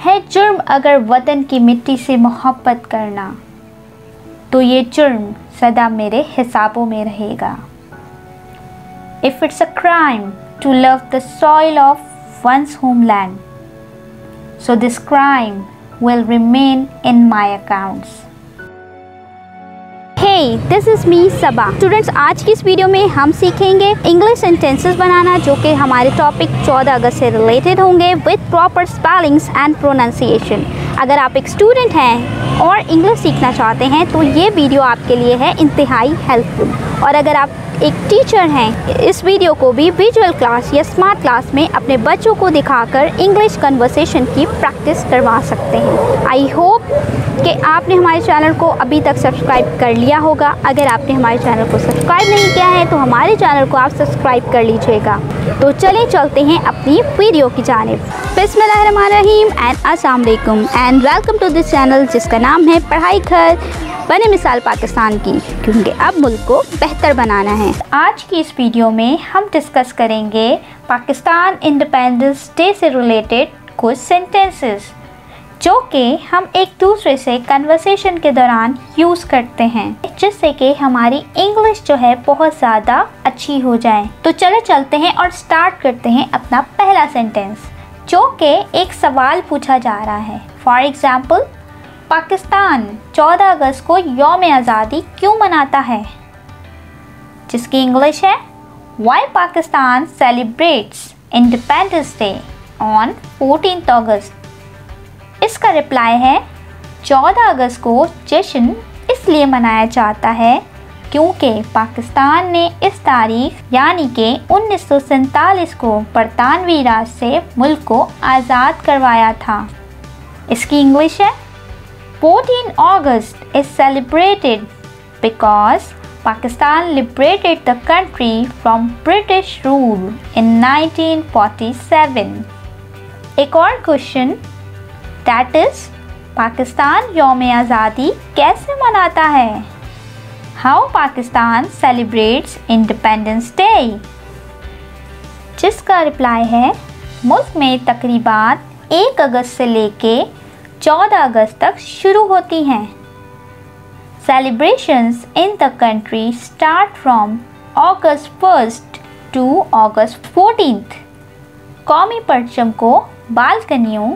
है जुर्म अगर वतन की मिट्टी से मोहब्बत करना, तो ये जुर्म सदा मेरे हिसाबों में रहेगा। If it's a crime to love the soil of one's homeland, so this crime will remain in my accounts. Hey, this is me Saba. Students, आज की इस वीडियो में हम सीखेंगे इंग्लिश सेंटेंसेस बनाना जो कि हमारे टॉपिक 14 अगस्त से रिलेटेड होंगे with proper spellings and pronunciation. अगर आप एक स्टूडेंट हैं और इंग्लिश सीखना चाहते हैं तो ये वीडियो आपके लिए है इंतहाई हेल्पफुल। और अगर आप एक टीचर हैं, इस वीडियो को भी विजुअल क्लास या स्मार्ट क्लास में अपने बच्चों को दिखाकर इंग्लिश कन्वर्सेशन की प्रैक्टिस करवा सकते हैं। आई होप कि आपने हमारे चैनल को अभी तक सब्सक्राइब कर लिया होगा। अगर आपने हमारे चैनल को सब्सक्राइब नहीं किया है तो हमारे चैनल को आप सब्सक्राइब कर लीजिएगा। तो चलिए चलते हैं अपनी वीडियो की जानिब। बिस्मिल्लाहिर्रहमानिर्रहीम एंड अस्सलाम वालेकुम and welcome to this channel जिसका नाम है पढ़ाई घर, बने मिसाल पाकिस्तान की, क्योंकि अब मुल्क को बेहतर बनाना है। आज की इस वीडियो में हम डिस्कस करेंगे पाकिस्तान इंडिपेंडेंस डे से रिलेटेड कुछ सेंटेंसेस जो कि हम एक दूसरे से कन्वर्सेशन के दौरान यूज़ करते हैं, जिससे कि हमारी इंग्लिश जो है बहुत ज़्यादा अच्छी हो जाए। तो चलो चलते हैं और स्टार्ट करते हैं अपना पहला सेंटेंस, जो कि एक सवाल पूछा जा रहा है। फॉर एग्ज़ाम्पल, पाकिस्तान 14 अगस्त को यौम आज़ादी क्यों मनाता है, जिसकी इंग्लिश है why Pakistan celebrates independence day on 14 August. इसका रिप्लाई है 14 अगस्त को जश्न इसलिए मनाया जाता है क्योंकि पाकिस्तान ने इस तारीख यानी कि 1947 को बरतानवी राज से मुल्क को आज़ाद करवाया था। इसकी इंग्लिश है 14 August is celebrated because Pakistan liberated the country from British rule in 1947. एक और क्वेश्चन, दैट इज पाकिस्तान यौम आज़ादी कैसे मनाता है? How Pakistan celebrates independence day, जिसका रिप्लाई है मुल्क में तकरीबात 1 अगस्त से लेके 14 अगस्त तक शुरू होती हैं। Celebrations in the country start from August 1st to August 14th। कौमी परचम को बालकनियों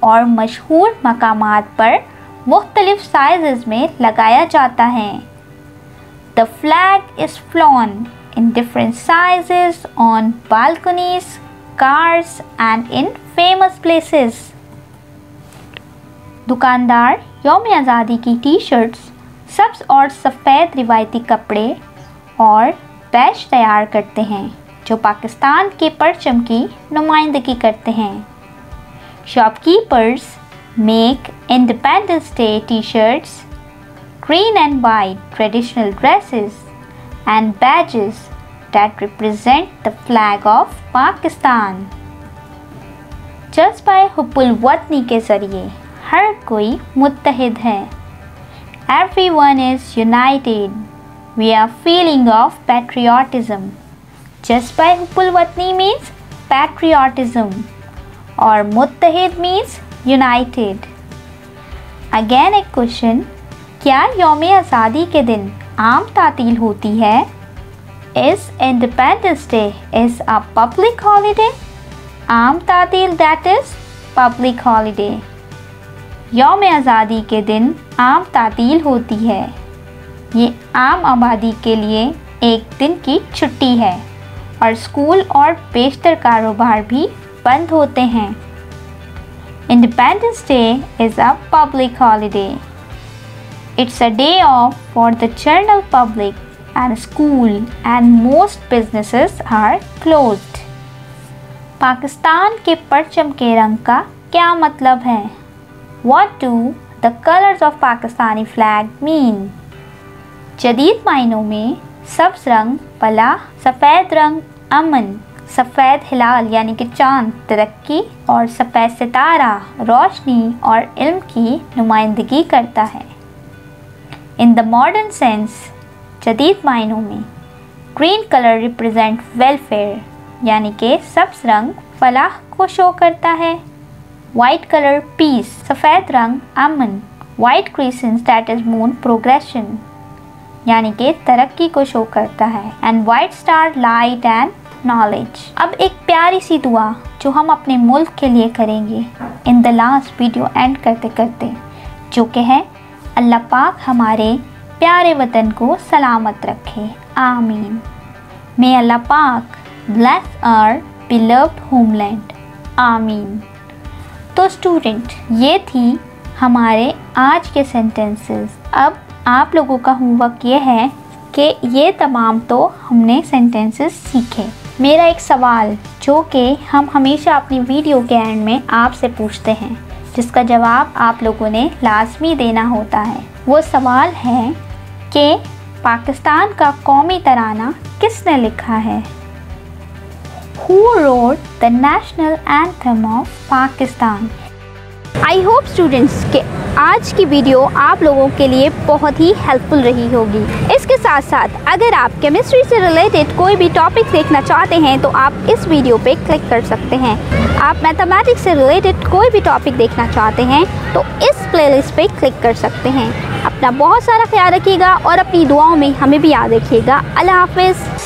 और मशहूर मकामात पर मुख्तलिफ साइज़ में लगाया जाता है। The flag is flown in different sizes on balconies, cars and in famous places. दुकानदार यौम आज़ादी की टी शर्ट्स, सब्ज़ और सफ़ेद रिवायती कपड़े और बैज तैयार करते हैं जो पाकिस्तान के परचम की नुमाइंदगी करते हैं। Shopkeepers make Independence Day t-shirts, green and white traditional dresses and badges that represent the flag of Pakistan। जज्बा हुब्बुल वतनी के ज़रिए हर कोई मुत्तहिद है। Everyone is united via feeling of patriotism। जज्बा हुब्बुल वतनी means patriotism और मुत्तहिद मीन्स यूनाइटेड। अगेन एक क्वेश्चन, क्या यौम आज़ादी के दिन आम तातील होती है? Is independence day is a public holiday? आम तातील दैट इज़ पब्लिक हॉलीडे। यौम आज़ादी के दिन आम तातील होती है, ये आम आबादी के लिए एक दिन की छुट्टी है और स्कूल और बेशतर कारोबार भी बंद होते हैं। Independence day is a public holiday. It's a day off for the general public and school and most businesses are closed. Pakistan के परचम के रंग का क्या मतलब है? What do the colors of Pakistani flag mean? जदीद मायनों में सब्ज़ रंग फलाह, सफ़ेद रंग अमन, सफ़ेद हिलाल यानी कि चांद तरक्की और सफ़ेद सितारा रोशनी और इल्म की नुमाइंदगी करता है। इन द मॉडर्न सेंस, जदीद मायनों में ग्रीन कलर रिप्रेजेंट वेलफेयर यानी कि सब्ज़ रंग फलाह को शो करता है। वाइट कलर पीस, सफ़ेद रंग अमन, white crescent that is moon progression यानी कि तरक्की को शो करता है, and white star light and knowledge. अब एक प्यारी सी दुआ जो हम अपने मुल्क के लिए करेंगे in the last video and करते करते, जो कि है अल्लाह पाक हमारे प्यारे वतन को सलामत रखे, आमीन। मे अल्लाह पाक ब्लेस आवर बिलव्ड होमलैंड, आमीन। तो स्टूडेंट, ये थी हमारे आज के सेंटेंसेस। अब आप लोगों का होमवर्क ये है कि ये तमाम तो हमने सेंटेंसेस सीखे। मेरा एक सवाल जो कि हम हमेशा अपनी वीडियो के एंड में आपसे पूछते हैं, जिसका जवाब आप लोगों ने लाजमी देना होता है, वो सवाल है कि पाकिस्तान का कौमी तराना किसने लिखा है? Who wrote the national anthem of Pakistan? I hope students के आज की वीडियो आप लोगों के लिए बहुत ही हेल्पफुल रही होगी। इसके साथ साथ अगर आप केमिस्ट्री से रिलेटेड कोई भी टॉपिक देखना चाहते हैं तो आप इस वीडियो पे क्लिक कर सकते हैं। आप मैथमेटिक्स से रिलेटेड कोई भी टॉपिक देखना चाहते हैं तो इस प्लेलिस्ट पे क्लिक कर सकते हैं। अपना बहुत सारा ख्याल रखिएगा और अपनी दुआओं में हमें भी याद रखिएगा। अल्लाह हाफिज़।